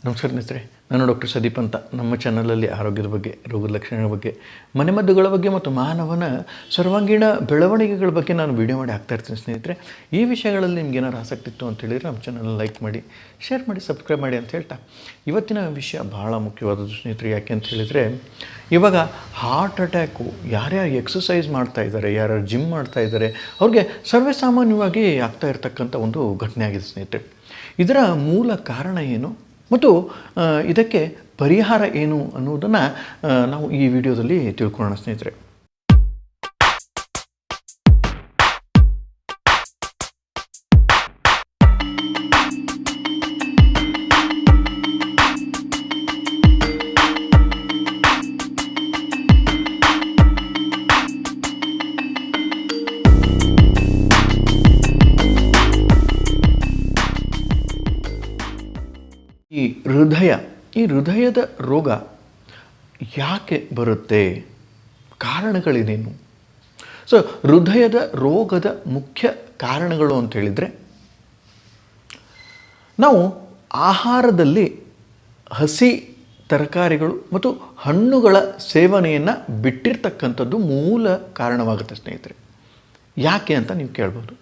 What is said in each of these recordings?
ನಮಸ್ಕಾರ ಸ್ನೇಹಿತರೆ, ನಾನು ಡಾಕ್ಟರ್ ಸದೀಪ್ ಅಂತ. ನಮ್ಮ ಚಾನಲಲ್ಲಿ ಆರೋಗ್ಯದ ಬಗ್ಗೆ, ರೋಗದ ಲಕ್ಷಣಗಳ ಬಗ್ಗೆ, ಮನೆಮದ್ದುಗಳ ಬಗ್ಗೆ ಮತ್ತು ಮಾನವನ ಸರ್ವಾಂಗೀಣ ಬೆಳವಣಿಗೆಗಳ ಬಗ್ಗೆ ನಾನು ವೀಡಿಯೋ ಮಾಡಿ ಹಾಕ್ತಾಯಿರ್ತೀನಿ ಸ್ನೇಹಿತರೆ. ಈ ವಿಷಯಗಳಲ್ಲಿ ನಿಮ್ಗೆ ಏನಾರು ಆಸಕ್ತಿ ಇತ್ತು ಅಂತ ಹೇಳಿದರೆ ನಮ್ಮ ಚಾನಲ್ ಲೈಕ್ ಮಾಡಿ, ಶೇರ್ ಮಾಡಿ, ಸಬ್ಸ್ಕ್ರೈಬ್ ಮಾಡಿ ಅಂತ ಹೇಳ್ತಾ ಇವತ್ತಿನ ವಿಷಯ ಭಾಳ ಮುಖ್ಯವಾದದ್ದು ಸ್ನೇಹಿತರೆ. ಯಾಕೆ ಅಂತ ಹೇಳಿದರೆ, ಇವಾಗ ಹಾರ್ಟ್ ಅಟ್ಯಾಕು ಯಾರ್ಯಾರು ಎಕ್ಸಸೈಸ್ ಮಾಡ್ತಾ ಇದ್ದಾರೆ, ಯಾರ್ಯಾರು ಜಿಮ್ ಮಾಡ್ತಾ ಇದ್ದಾರೆ, ಅವ್ರಿಗೆ ಸರ್ವೇಸಾಮಾನ್ಯವಾಗಿ ಆಗ್ತಾ ಇರ್ತಕ್ಕಂಥ ಒಂದು ಘಟನೆ ಆಗಿದೆ ಸ್ನೇಹಿತರೆ. ಇದರ ಮೂಲ ಕಾರಣ ಏನು ಮತ್ತು ಇದಕ್ಕೆ ಪರಿಹಾರ ಏನು ಅನ್ನೋದನ್ನು ನಾವು ಈ ವಿಡಿಯೋದಲ್ಲಿ ತಿಳ್ಕೊಳ್ಳೋಣ ಸ್ನೇಹಿತರೆ. ಈ ಹೃದಯದ ರೋಗ ಯಾಕೆ ಬರುತ್ತೆ, ಕಾರಣಗಳೇನೇನು? ಸೊ ಹೃದಯದ ರೋಗದ ಮುಖ್ಯ ಕಾರಣಗಳು ಅಂತ ಹೇಳಿದರೆ, ನಾವು ಆಹಾರದಲ್ಲಿ ಹಸಿ ತರಕಾರಿಗಳು ಮತ್ತು ಹಣ್ಣುಗಳ ಸೇವನೆಯನ್ನು ಬಿಟ್ಟಿರ್ತಕ್ಕಂಥದ್ದು ಮೂಲ ಕಾರಣವಾಗುತ್ತೆ ಸ್ನೇಹಿತರೆ. ಯಾಕೆ ಅಂತ ನೀವು ಕೇಳ್ಬೋದು.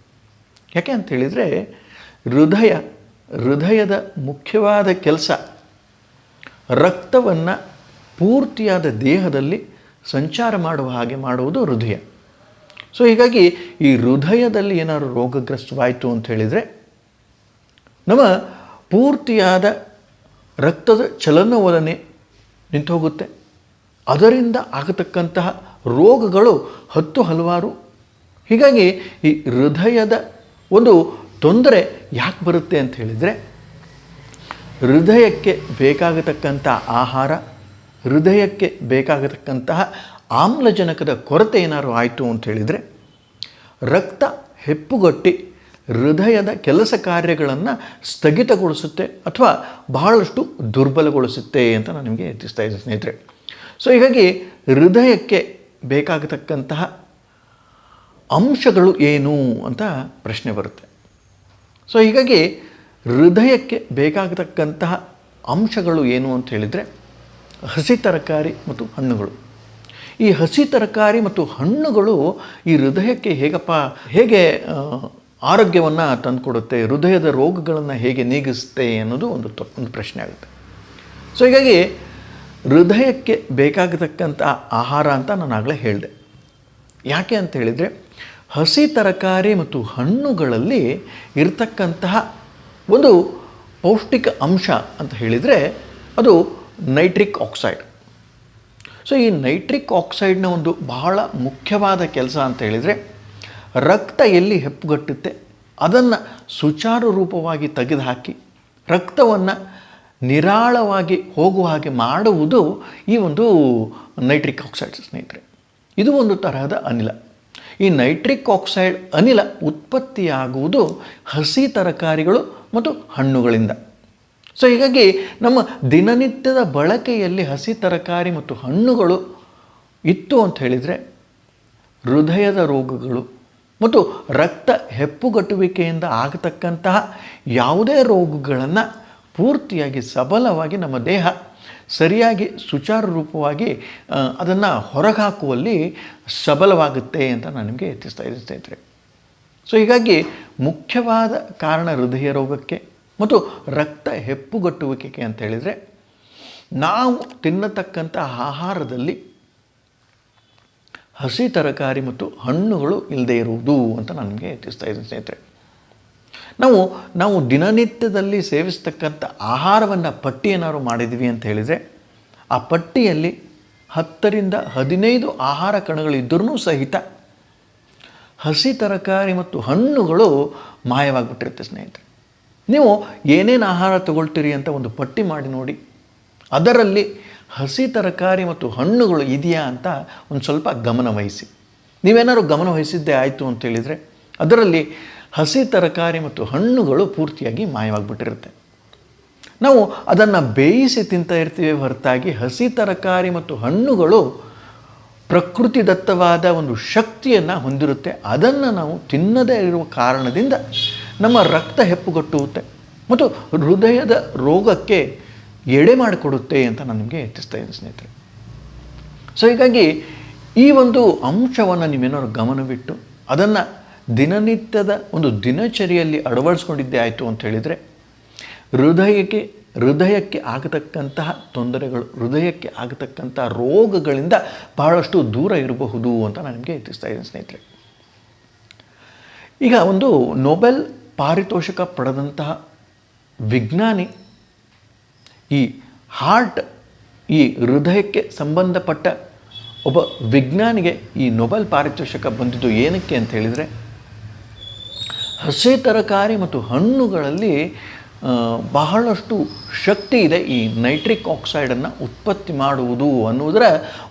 ಯಾಕೆ ಅಂತ ಹೇಳಿದರೆ, ಹೃದಯದ ಮುಖ್ಯವಾದ ಕೆಲಸ ರಕ್ತವನ್ನು ಪೂರ್ತಿಯಾದ ದೇಹದಲ್ಲಿ ಸಂಚಾರ ಮಾಡುವ ಹಾಗೆ ಮಾಡುವುದು ಹೃದಯ. ಸೊ ಹೀಗಾಗಿ ಈ ಹೃದಯದಲ್ಲಿ ಏನಾದರೂ ರೋಗಗ್ರಸ್ತವಾಯಿತು ಅಂತ ಹೇಳಿದರೆ, ನಮ್ಮ ಪೂರ್ತಿಯಾದ ರಕ್ತದ ಚಲನವಲನೆ ನಿಂತು ಹೋಗುತ್ತೆ. ಅದರಿಂದ ಆಗತಕ್ಕಂತಹ ರೋಗಗಳು ಹಲವಾರು. ಹೀಗಾಗಿ ಈ ಹೃದಯದ ಒಂದು ತೊಂದರೆ ಯಾಕೆ ಬರುತ್ತೆ ಅಂತ ಹೇಳಿದರೆ, ಹೃದಯಕ್ಕೆ ಬೇಕಾಗತಕ್ಕಂಥ ಆಹಾರ, ಹೃದಯಕ್ಕೆ ಬೇಕಾಗತಕ್ಕಂತಹ ಆಮ್ಲಜನಕದ ಕೊರತೆ ಏನಾದ್ರು ಆಯಿತು ಅಂತ ಹೇಳಿದರೆ, ರಕ್ತ ಹೆಪ್ಪುಗಟ್ಟಿ ಹೃದಯದ ಕೆಲಸ ಕಾರ್ಯಗಳನ್ನು ಸ್ಥಗಿತಗೊಳಿಸುತ್ತೆ ಅಥವಾ ಬಹಳಷ್ಟು ದುರ್ಬಲಗೊಳಿಸುತ್ತೆ ಅಂತ ನಾನು ನಿಮಗೆ ತಿಳಿಸ್ತಾ ಇದ್ದೀನಿ ಸ್ನೇಹಿತರೆ. ಸೊ ಹೀಗಾಗಿ ಹೃದಯಕ್ಕೆ ಬೇಕಾಗತಕ್ಕಂತಹ ಅಂಶಗಳು ಏನು ಅಂತ ಪ್ರಶ್ನೆ ಬರುತ್ತೆ. ಸೊ ಹೀಗಾಗಿ ಹೃದಯಕ್ಕೆ ಬೇಕಾಗತಕ್ಕಂತಹ ಅಂಶಗಳು ಏನು ಅಂತ ಹೇಳಿದರೆ, ಹಸಿ ತರಕಾರಿ ಮತ್ತು ಹಣ್ಣುಗಳು. ಈ ಹಸಿ ತರಕಾರಿ ಮತ್ತು ಹಣ್ಣುಗಳು ಈ ಹೃದಯಕ್ಕೆ ಹೇಗೆ ಆರೋಗ್ಯವನ್ನು ತಂದುಕೊಡುತ್ತೆ, ಹೃದಯದ ರೋಗಗಳನ್ನು ಹೇಗೆ ನೀಗಿಸುತ್ತೆ ಅನ್ನೋದು ಒಂದು ಪ್ರಶ್ನೆ ಆಗುತ್ತೆ. ಸೊ ಹೀಗಾಗಿ ಹೃದಯಕ್ಕೆ ಬೇಕಾಗತಕ್ಕಂಥ ಆಹಾರ ಅಂತ ನಾನು ಆಗಲೇ ಹೇಳಿದೆ. ಯಾಕೆ ಅಂತ ಹೇಳಿದರೆ, ಹಸಿ ತರಕಾರಿ ಮತ್ತು ಹಣ್ಣುಗಳಲ್ಲಿ ಇರತಕ್ಕಂತಹ ಒಂದು ಪೌಷ್ಟಿಕ ಅಂಶ ಅಂತ ಹೇಳಿದರೆ ಅದು ನೈಟ್ರಿಕ್ ಆಕ್ಸೈಡ್. ಸೊ ಈ ನೈಟ್ರಿಕ್ ಆಕ್ಸೈಡ್ನ ಒಂದು ಬಹಳ ಮುಖ್ಯವಾದ ಕೆಲಸ ಅಂತ ಹೇಳಿದರೆ, ರಕ್ತ ಎಲ್ಲಿ ಹೆಪ್ಪುಗಟ್ಟುತ್ತೆ ಅದನ್ನು ಸುಚಾರು ರೂಪವಾಗಿ ತೆಗೆದುಹಾಕಿ ರಕ್ತವನ್ನು ನಿರಾಳವಾಗಿ ಹೋಗುವ ಹಾಗೆ ಮಾಡುವುದು ಈ ಒಂದು ನೈಟ್ರಿಕ್ ಆಕ್ಸೈಡ್ ಸ್ನೇಹಿತರೆ. ಇದು ಒಂದು ತರಹದ ಅನಿಲ. ಈ ನೈಟ್ರಿಕ್ ಆಕ್ಸೈಡ್ ಅನಿಲ ಉತ್ಪತ್ತಿಯಾಗುವುದು ಹಸಿ ತರಕಾರಿಗಳು ಮತ್ತು ಹಣ್ಣುಗಳಿಂದ. ಸೊ ಹೀಗಾಗಿ ನಮ್ಮ ದಿನನಿತ್ಯದ ಬಳಕೆಯಲ್ಲಿ ಹಸಿ ತರಕಾರಿ ಮತ್ತು ಹಣ್ಣುಗಳು ಇತ್ತು ಅಂತ ಹೇಳಿದರೆ, ಹೃದಯದ ರೋಗಗಳು ಮತ್ತು ರಕ್ತ ಹೆಪ್ಪುಗಟ್ಟುವಿಕೆಯಿಂದ ಆಗತಕ್ಕಂತಹ ಯಾವುದೇ ರೋಗಗಳನ್ನು ಪೂರ್ತಿಯಾಗಿ ಸಬಲವಾಗಿ ನಮ್ಮ ದೇಹ ಸರಿಯಾಗಿ ಸುಚಾರು ರೂಪವಾಗಿ ಅದನ್ನು ಹೊರಗಾಕುವಲ್ಲಿ ಸಬಲವಾಗುತ್ತೆ ಅಂತ ನಾನು ನಿಮಗೆ ತಿಳಿಸ್ತಾ ಇದ್ದೀನಿ ಸ್ನೇಹಿತರೆ. ಸೊ ಹೀಗಾಗಿ ಮುಖ್ಯವಾದ ಕಾರಣ ಹೃದಯ ರೋಗಕ್ಕೆ ಮತ್ತು ರಕ್ತ ಹೆಪ್ಪುಗಟ್ಟುವಿಕೆಗೆ ಅಂತ ಹೇಳಿದರೆ, ನಾವು ತಿನ್ನತಕ್ಕಂಥ ಆಹಾರದಲ್ಲಿ ಹಸಿ ತರಕಾರಿ ಮತ್ತು ಹಣ್ಣುಗಳು ಇಲ್ಲದೆ ಇರುವುದು ಅಂತ ನಾನು ನಿಮಗೆ ತಿಳಿಸ್ತಾ ಇದ್ದೀನಿ ಸ್ನೇಹಿತರೆ. ನಾವು ದಿನನಿತ್ಯದಲ್ಲಿ ಸೇವಿಸ್ತಕ್ಕಂಥ ಆಹಾರವನ್ನು ಪಟ್ಟಿ ಏನಾದ್ರು ಮಾಡಿದ್ವಿ ಅಂತ ಹೇಳಿದರೆ, ಆ ಪಟ್ಟಿಯಲ್ಲಿ 10ರಿಂದ 15 ಆಹಾರ ಕಣಗಳಿದ್ದರೂ ಸಹಿತ ಹಸಿ ತರಕಾರಿ ಮತ್ತು ಹಣ್ಣುಗಳು ಮಾಯವಾಗಿಬಿಟ್ಟಿರುತ್ತೆ ಸ್ನೇಹಿತರೆ. ನೀವು ಏನೇನು ಆಹಾರ ತಗೊಳ್ತೀರಿ ಅಂತ ಒಂದು ಪಟ್ಟಿ ಮಾಡಿ ನೋಡಿ, ಅದರಲ್ಲಿ ಹಸಿ ತರಕಾರಿ ಮತ್ತು ಹಣ್ಣುಗಳು ಇದೆಯಾ ಅಂತ ಒಂದು ಸ್ವಲ್ಪ ಗಮನವಹಿಸಿ. ನೀವೇನಾದ್ರು ಗಮನವಹಿಸಿದ್ದೇ ಆಯಿತು ಅಂತ ಹೇಳಿದರೆ, ಅದರಲ್ಲಿ ಹಸಿ ತರಕಾರಿ ಮತ್ತು ಹಣ್ಣುಗಳು ಪೂರ್ತಿಯಾಗಿ ಮಾಯವಾಗಿಬಿಟ್ಟಿರುತ್ತೆ. ನಾವು ಅದನ್ನು ಬೇಯಿಸಿ ತಿಂತಾ ಇರ್ತೀವಿ ಹೊರತಾಗಿ ಹಸಿ ತರಕಾರಿ ಮತ್ತು ಹಣ್ಣುಗಳು ಪ್ರಕೃತಿದತ್ತವಾದ ಒಂದು ಶಕ್ತಿಯನ್ನು ಹೊಂದಿರುತ್ತೆ. ಅದನ್ನು ನಾವು ತಿನ್ನದೇ ಇರುವ ಕಾರಣದಿಂದ ನಮ್ಮ ರಕ್ತ ಹೆಪ್ಪುಗಟ್ಟುತ್ತೆ ಮತ್ತು ಹೃದಯದ ರೋಗಕ್ಕೆ ಎಡೆ ಮಾಡಿಕೊಡುತ್ತೆ ಅಂತ ನಾನು ನಿಮಗೆ ತಿಳಿಸ್ತಾ ಇದ್ದೀನಿ ಸ್ನೇಹಿತರೆ. ಸೊ ಹೀಗಾಗಿ ಈ ಒಂದು ಅಂಶವನ್ನು ನೀವೇನಾದ್ರು ಗಮನವಿಟ್ಟು ಅದನ್ನು ದಿನನಿತ್ಯದ ಒಂದು ದಿನಚರಿಯಲ್ಲಿ ಅಳವಡಿಸ್ಕೊಂಡಿದ್ದೇ ಆಯಿತು ಅಂತ ಹೇಳಿದರೆ ಹೃದಯಕ್ಕೆ ಆಗತಕ್ಕಂತಹ ತೊಂದರೆಗಳು, ಹೃದಯಕ್ಕೆ ಆಗತಕ್ಕಂತಹ ರೋಗಗಳಿಂದ ಬಹಳಷ್ಟು ದೂರ ಇರಬಹುದು ಅಂತ ನಾನು ನಿಮಗೆ ತಿಳಿಸ್ತಾ ಇದ್ದೀನಿ ಸ್ನೇಹಿತರೆ. ಈಗ ಒಂದು ನೊಬೆಲ್ ಪಾರಿತೋಷಕ ಪಡೆದಂತಹ ವಿಜ್ಞಾನಿ ಈ ಹಾರ್ಟ್, ಈ ಹೃದಯಕ್ಕೆ ಸಂಬಂಧಪಟ್ಟ ಒಬ್ಬ ವಿಜ್ಞಾನಿಗೆ ಈ ನೊಬೆಲ್ ಪಾರಿತೋಷಕ ಬಂದಿದ್ದು ಏನಕ್ಕೆ ಅಂತ ಹೇಳಿದರೆ, ಹಸಿ ತರಕಾರಿ ಮತ್ತು ಹಣ್ಣುಗಳಲ್ಲಿ ಬಹಳಷ್ಟು ಶಕ್ತಿ ಇದೆ ಈ ನೈಟ್ರಿಕ್ ಆಕ್ಸೈಡನ್ನು ಉತ್ಪತ್ತಿ ಮಾಡುವುದು ಅನ್ನುವುದರ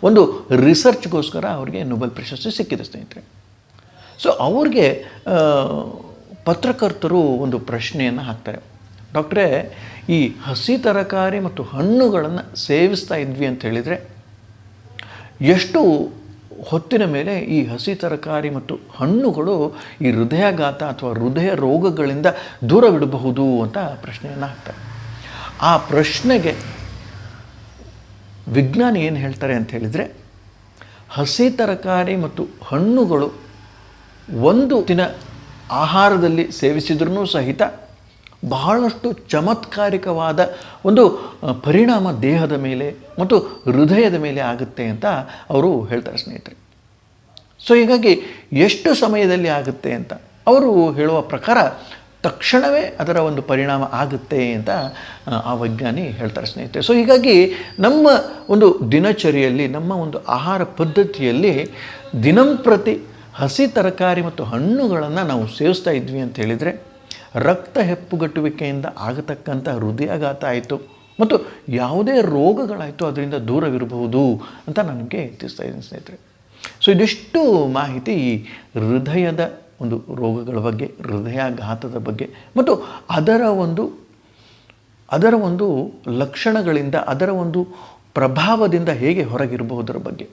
ಒಂದು ರಿಸರ್ಚ್ಗೋಸ್ಕರ ಅವರಿಗೆ ನೊಬೆಲ್ ಪ್ರಶಸ್ತಿ ಸಿಕ್ಕಿದೆ ಸ್ನೇಹಿತರೆ. ಸೊ ಅವ್ರಿಗೆ ಪತ್ರಕರ್ತರು ಒಂದು ಪ್ರಶ್ನೆಯನ್ನು ಹಾಕ್ತಾರೆ, ಡಾಕ್ಟ್ರೇ, ಈ ಹಸಿ ತರಕಾರಿ ಮತ್ತು ಹಣ್ಣುಗಳನ್ನು ಸೇವಿಸ್ತಾ ಇದ್ವಿ ಅಂತ ಹೇಳಿದರೆ ಎಷ್ಟು ಹೊತ್ತಿನ ಮೇಲೆ ಈ ಹಸಿ ತರಕಾರಿ ಮತ್ತು ಹಣ್ಣುಗಳು ಈ ಹೃದಯಾಘಾತ ಅಥವಾ ಹೃದಯ ರೋಗಗಳಿಂದ ದೂರವಿಡಬಹುದು ಅಂತ ಪ್ರಶ್ನೆಯನ್ನು ಹಾಕ್ತಾರೆ. ಆ ಪ್ರಶ್ನೆಗೆ ವಿಜ್ಞಾನಿ ಏನು ಹೇಳ್ತಾರೆ ಅಂತ ಹೇಳಿದರೆ, ಹಸಿ ತರಕಾರಿ ಮತ್ತು ಹಣ್ಣುಗಳು ಒಂದು ದಿನ ಆಹಾರದಲ್ಲಿ ಸೇವಿಸಿದ್ರೂ ಸಹಿತ ಬಹಳಷ್ಟು ಚಮತ್ಕಾರಿಕವಾದ ಒಂದು ಪರಿಣಾಮ ದೇಹದ ಮೇಲೆ ಮತ್ತು ಹೃದಯದ ಮೇಲೆ ಆಗುತ್ತೆ ಅಂತ ಅವರು ಹೇಳ್ತಾರೆ ಸ್ನೇಹಿತರೆ. ಸೊ ಹೀಗಾಗಿ ಎಷ್ಟು ಸಮಯದಲ್ಲಿ ಆಗುತ್ತೆ ಅಂತ ಅವರು ಹೇಳುವ ಪ್ರಕಾರ ತಕ್ಷಣವೇ ಅದರ ಒಂದು ಪರಿಣಾಮ ಆಗುತ್ತೆ ಅಂತ ಆ ವಿಜ್ಞಾನಿ ಹೇಳ್ತಾರೆ ಸ್ನೇಹಿತರೆ. ಸೊ ಹೀಗಾಗಿ ನಮ್ಮ ಒಂದು ದಿನಚರಿಯಲ್ಲಿ, ನಮ್ಮ ಒಂದು ಆಹಾರ ಪದ್ಧತಿಯಲ್ಲಿ ದಿನಂಪ್ರತಿ ಹಸಿ ತರಕಾರಿ ಮತ್ತು ಹಣ್ಣುಗಳನ್ನು ನಾವು ಸೇವಿಸ್ತಾ ಇದ್ವಿ ಅಂತ ಹೇಳಿದರೆ ರಕ್ತ ಹೆಪ್ಪುಗಟ್ಟುವಿಕೆಯಿಂದ ಆಗತಕ್ಕಂಥ ಹೃದಯಾಘಾತ ಆಯಿತು ಮತ್ತು ಯಾವುದೇ ರೋಗಗಳಾಯಿತು ಅದರಿಂದ ದೂರವಿರಬಹುದು ಅಂತ ನಾನು ನಿಮಗೆ ತಿಳಿಸ್ತಾ ಇದ್ದೀನಿ ಸ್ನೇಹಿತರೆ. ಸೊ ಇದಿಷ್ಟು ಮಾಹಿತಿ ಈ ಹೃದಯದ ಒಂದು ರೋಗಗಳ ಬಗ್ಗೆ, ಹೃದಯಾಘಾತದ ಬಗ್ಗೆ ಮತ್ತು ಅದರ ಒಂದು ಲಕ್ಷಣಗಳಿಂದ, ಅದರ ಒಂದು ಪ್ರಭಾವದಿಂದ ಹೇಗೆ ಹೊರಗಿರಬಹುದರ ಬಗ್ಗೆ.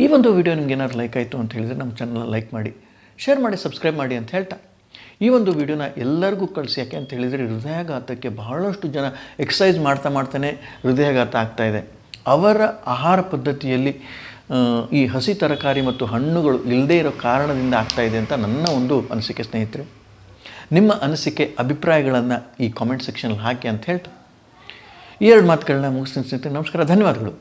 ಈ ಒಂದು ವಿಡಿಯೋ ನಿಮ್ಗೆ ಏನಾದ್ರು ಲೈಕ್ ಆಯಿತು ಅಂತ ಹೇಳಿದರೆ ನಮ್ಮ ಚಾನಲ್ನ ಲೈಕ್ ಮಾಡಿ, ಶೇರ್ ಮಾಡಿ, ಸಬ್ಸ್ಕ್ರೈಬ್ ಮಾಡಿ ಅಂತ ಹೇಳ್ತಾ ಈ ಒಂದು ವಿಡಿಯೋನ ಎಲ್ಲರಿಗೂ ಕಳಿಸಿ. ಯಾಕೆ ಅಂತ ಹೇಳಿದರೆ ಹೃದಯಾಘಾತಕ್ಕೆ ಬಹಳಷ್ಟು ಜನ ಎಕ್ಸಸೈಸ್ ಮಾಡ್ತಾನೆ ಹೃದಯಾಘಾತ ಆಗ್ತಾಯಿದೆ. ಅವರ ಆಹಾರ ಪದ್ಧತಿಯಲ್ಲಿ ಈ ಹಸಿ ತರಕಾರಿ ಮತ್ತು ಹಣ್ಣುಗಳು ಇಲ್ಲದೇ ಇರೋ ಕಾರಣದಿಂದ ಆಗ್ತಾಯಿದೆ ಅಂತ ನನ್ನ ಒಂದು ಅನಿಸಿಕೆ ಸ್ನೇಹಿತರೆ. ನಿಮ್ಮ ಅನಿಸಿಕೆ, ಅಭಿಪ್ರಾಯಗಳನ್ನು ಈ ಕಾಮೆಂಟ್ ಸೆಕ್ಷನಲ್ಲಿ ಹಾಕಿ ಅಂತ ಹೇಳ್ತಾ ಈ ಎರಡು ಮಾತುಗಳನ್ನ ಮುಗಿಸ್ತೀನಿ ಸ್ನೇಹಿತರೆ. ನಮಸ್ಕಾರ, ಧನ್ಯವಾದಗಳು.